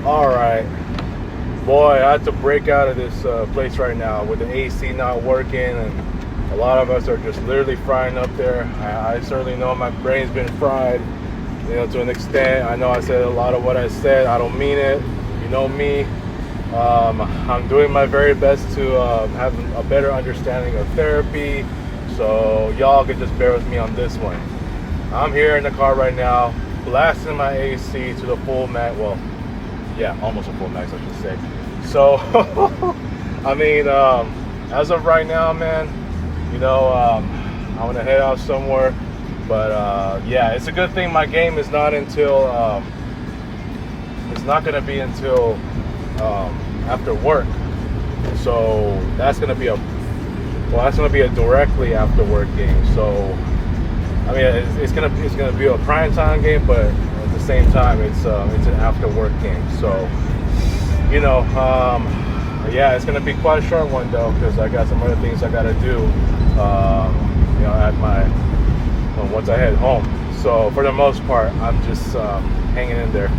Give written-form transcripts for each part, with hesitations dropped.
All right. Boy, I had to break out of this place right now with the AC not working, and a lot of us are just literally frying up there. I certainly know my brain's been fried, to an extent. I know I said a lot of what I said. I don't mean it. You know me. I'm doing my very best to have a better understanding of therapy, so y'all can just bear with me on this one. I'm here in the car right now, blasting my AC to the full max. Well, yeah, almost a full max, I should say. So, I mean, as of right now, man, I want to head out somewhere. But yeah, it's a good thing my game is not until it's not going to be until after work. So that's going to be a directly after work game. So I mean, it's gonna be a prime time game, but at the same time, it's an after work game. So yeah, it's gonna be quite a short one though, because I got some other things I gotta do. At my once I head home. So for the most part, I'm just hanging in there.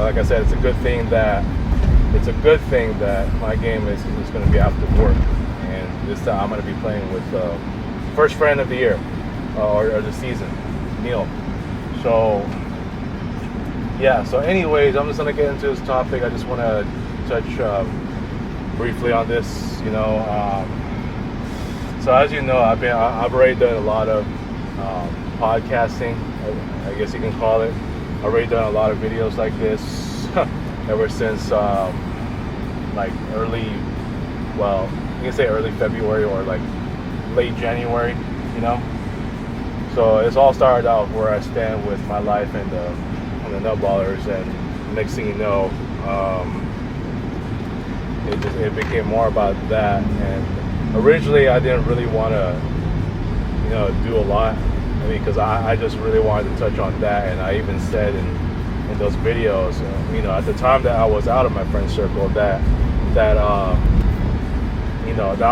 Like I said, it's a good thing that my game is going to be after work, and this time I'm going to be playing with first friend of the year or the season, Neil. So yeah. So anyways, I'm just going to get into this topic. I just want to touch briefly on this. So as you know, I've already done a lot of podcasting, I guess you can call it. I've already done a lot of videos like this ever since like early February or like late January, So it's all started out where I stand with my life and the nutballers, and next thing you know, it became more about that. And originally I didn't really want to, do a lot. I mean, because I just really wanted to touch on that, and I even said in those videos, at the time that I was out of my friend circle, that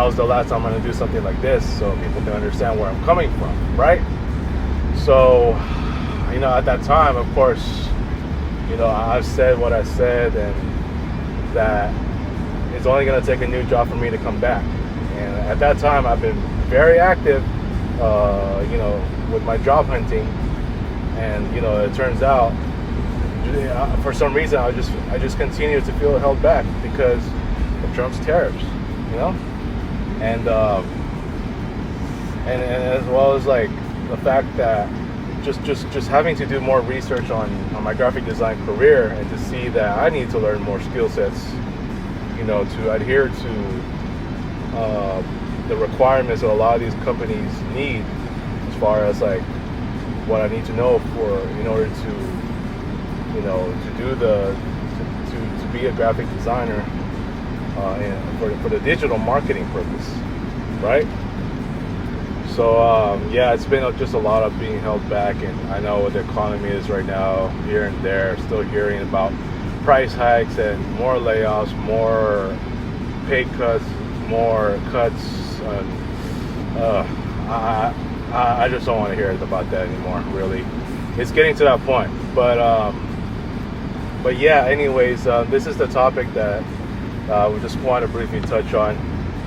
was the last time I'm going to do something like this, so people can understand where I'm coming from, right? So, at that time, of course, I've said what I said, and that it's only going to take a new job for me to come back. And at that time, I've been very active, with my job hunting, and it turns out, for some reason, I just continue to feel held back because of Trump's tariffs, and as well as like the fact that just having to do more research on my graphic design career, and to see that I need to learn more skill sets, to adhere to the requirements that a lot of these companies need, as far as like what I need to know in order to to be a graphic designer, and for the digital marketing purpose, right? So yeah, it's been just a lot of being held back, and I know what the economy is right now. Here and there, still hearing about price hikes and more layoffs, more pay cuts, more cuts. I just don't want to hear about that anymore. Really, it's getting to that point. But yeah. Anyways, this is the topic that we just want to briefly touch on.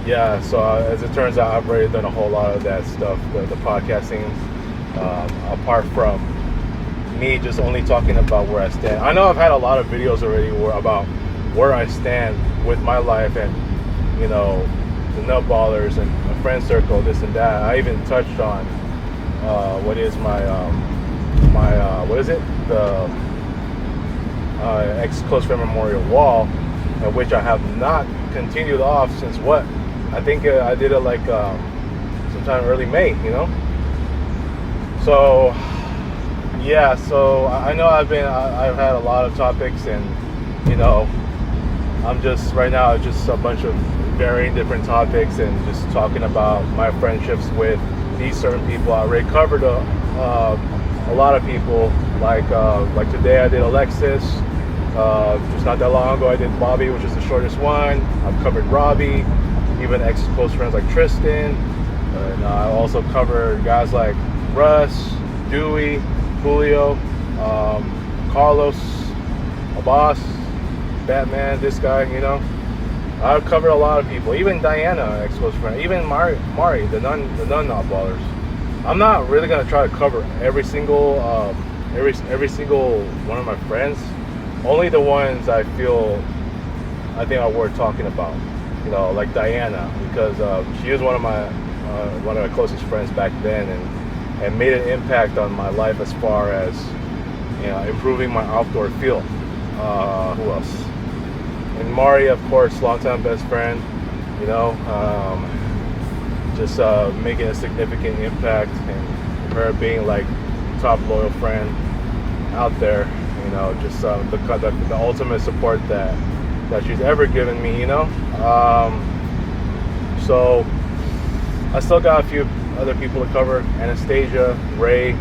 Yeah. So as it turns out, I've already done a whole lot of that stuff, the podcasting. Apart from me just only talking about where I stand. I know I've had a lot of videos already about where I stand with my life, and the nutballers and a friend circle, this and that. I even touched on what is the ex-close friend memorial wall, which I have not continued off since I think I did it like sometime early May, So yeah, so I know I've had a lot of topics, and I'm just right now just a bunch of varying different topics, and just talking about my friendships with these certain people. I already covered a lot of people, like today I did Alexis. Just not that long ago I did Bobby, which is the shortest one. I've covered Robbie, even ex-close friends like Tristan, and I also covered guys like Russ, Dewey, Julio, Carlos, a boss, Batman, this guy, I've covered a lot of people, even Diana, ex-close friend, even Mari, the nun not ballers. I'm not really gonna try to cover every single one of my friends. Only the ones I think are worth talking about. Like Diana, because she was one of my closest friends back then, and made an impact on my life as far as improving my outdoor feel. Who else? And Mari, of course, longtime best friend. Just making a significant impact, and her being like top loyal friend out there. Just the ultimate support that she's ever given me. So I still got a few other people to cover: Anastasia, Ray,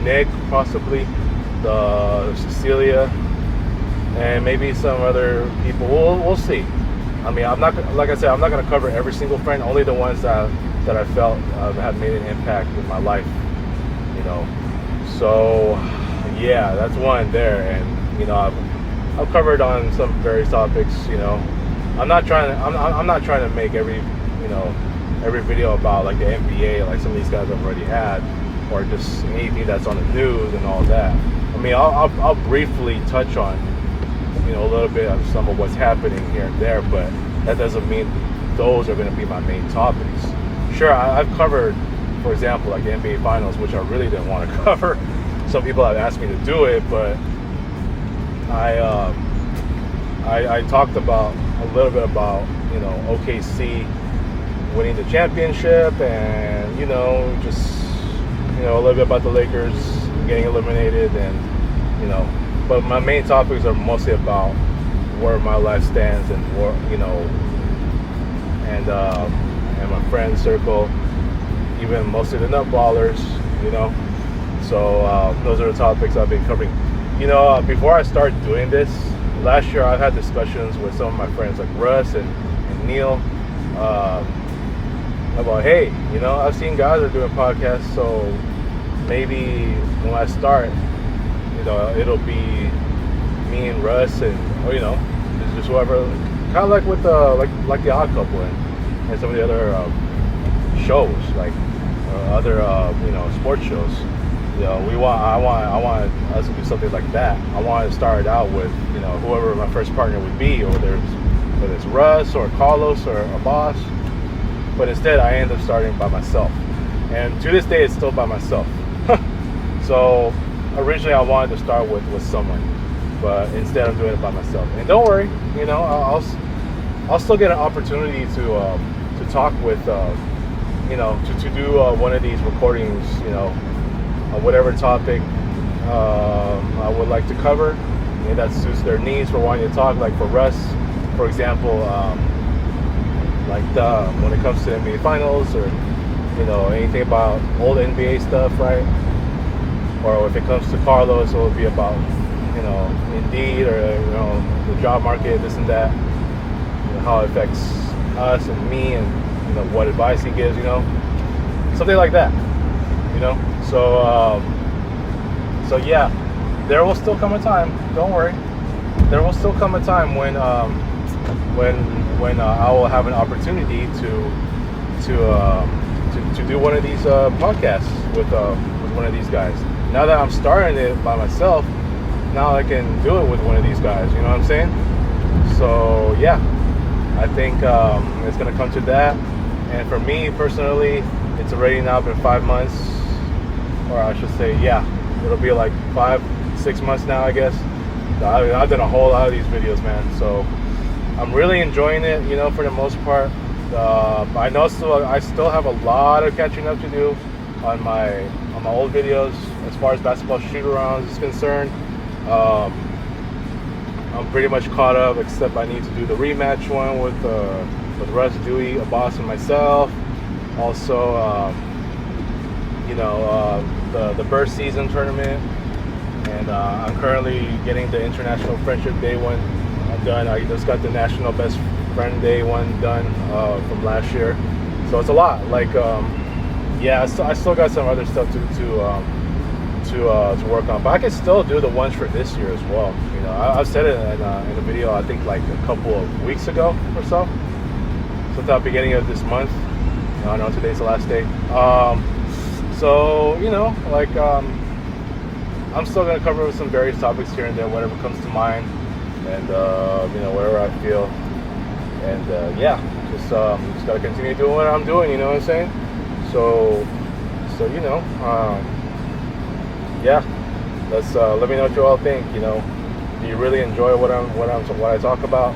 Nick, possibly, Cecilia, and maybe some other people. We'll see. I mean, I'm not going to cover every single friend. Only the ones that I felt have made an impact in my life. So yeah, that's one there, and I've covered on some various topics. I'm not trying to make every video about like the NBA, like some of these guys I've already had, or just anything that's on the news and all that. I mean, I'll briefly touch on a little bit of some of what's happening here and there, but that doesn't mean those are going to be my main topics. Sure, I've covered, for example, like the NBA Finals, which I really didn't want to cover. Some people have asked me to do it, but I talked about a little bit about OKC winning the championship, and just a little bit about the Lakers getting eliminated, and but my main topics are mostly about where my life stands, and where and my friend circle, even mostly the nut ballers, So those are the topics I've been covering. Before I started doing this, last year I've had discussions with some of my friends like Russ and Neil about, hey, I've seen guys are doing podcasts, so maybe when I start, it'll be me and Russ, and just whoever, kind of like with like the Odd Couple and some of the other shows, like other sports shows. I want us to do something like that. I want to start out with whoever my first partner would be, or whether it's Russ or Carlos or a boss. But instead, I end up starting by myself, and to this day, it's still by myself. So originally, I wanted to start with someone, but instead, I'm doing it by myself. And don't worry, I'll still get an opportunity to talk with to do one of these recordings, whatever topic I would like to cover, and that suits their needs for wanting to talk. Like for Russ, for example, when it comes to NBA Finals, or anything about old NBA stuff, right? Or if it comes to Carlos, it will be about Indeed, or the job market, this and that, how it affects us and me, and what advice he gives, something like that, So yeah, there will still come a time. Don't worry, there will still come a time when I will have an opportunity to do one of these podcasts with one of these guys. Now that I'm starting it by myself, now I can do it with one of these guys. You know what I'm saying? So yeah, I think it's gonna come to that. And for me personally, it's already now been 5 months, or I should say, yeah, it'll be like 5-6 months now, I guess. I've done a whole lot of these videos, man. So I'm really enjoying it, for the most part. I know I still have a lot of catching up to do on my old videos as far as basketball shoot-arounds is concerned. I'm pretty much caught up, except I need to do the rematch one with Russ, Dewey, Abbas, and myself. Also, the Burst Season tournament, and I'm currently getting the International Friendship Day one done. I just got the National Best Friend Day one done from last year, so it's a lot. Like, yeah, I still got some other stuff to to work on. But I can still do the ones for this year as well. You know, I've said it in a video, I think like a couple of weeks ago or so. Sometime beginning of this month. I know today's the last day. So, you know, like, I'm still going to cover some various topics here and there, whatever comes to mind, and, you know, whatever I feel. And, yeah, just got to continue doing what I'm doing, you know what I'm saying? So you know, yeah, let me know what you all think. You know, do you really enjoy what I talk about?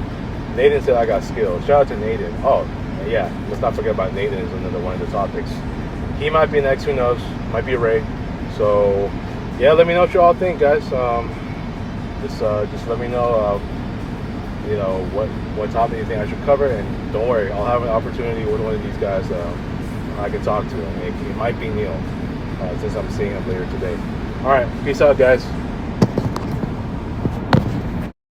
Nathan said I got skills. Shout out to Nathan. Oh, yeah, let's not forget about Nathan is another one of the topics. He might be next, who knows? Might be Ray. So, yeah, let me know what you all think, guys. Just let me know, you know, what topic you think I should cover, and don't worry, I'll have an opportunity with one of these guys I can talk to. It might be Neil, since I'm seeing him later today. All right, peace out, guys.